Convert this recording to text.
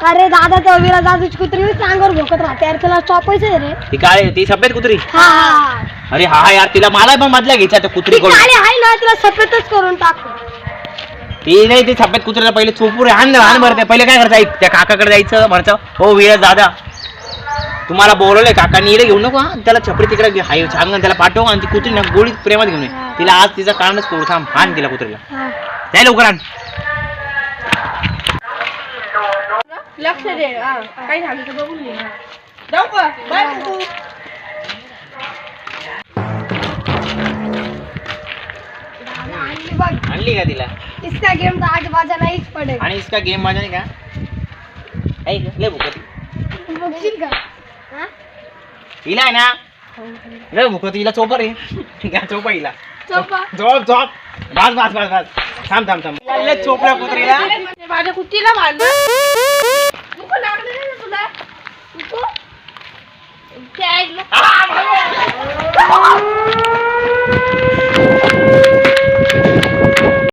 अरे दादा तो विरा दादूची कुत्री सांगवर भोकत राहते यार तुला चॉपायचं रे ती काय ती सफेद कुत्री हा अरे हा यार तिला मला पण मधल्या घ्यायच्या त्या कुत्री ती काळी आहे ना तिला सफेदच करून टाकू ती नाही ती सफेद कुत्र्याला पहिले चोपूर हान भरते पहिले काय करायचं त्या काकाकडे जायचं म्हणायचं हो विरा दादा तुम्हाला बोलवलंय काकांनी इकडे घेऊ नको हा त्याला छपरी तिकडे हाय सांग त्याला पाठव आणि ती कुत्री ना गोळी प्रेमात घेऊन ये तिला आज तिचं कारणच करू थांब हान तिला कुत्रीला जाय लवकर आण लक्ष दे काही झालं तर बघून घे जाऊ का बाय तू आणली का तिला इसका गेम तो आज बाजा नाहीच पडेल आणि इसका गेम माझा नाही का ऐक लय भुकती बघशील का हा? हिला आहे ना लय भुकती हिला चोपर आहे घ्या चोपा हिला चोपा झोप झोप बस बस बस बस थांब थांब थांब लय चोपल्या कुत्रीला माझ्या कुत्रीला बांधलं नको लागलं नाही ना तुला नको ते ऐकलं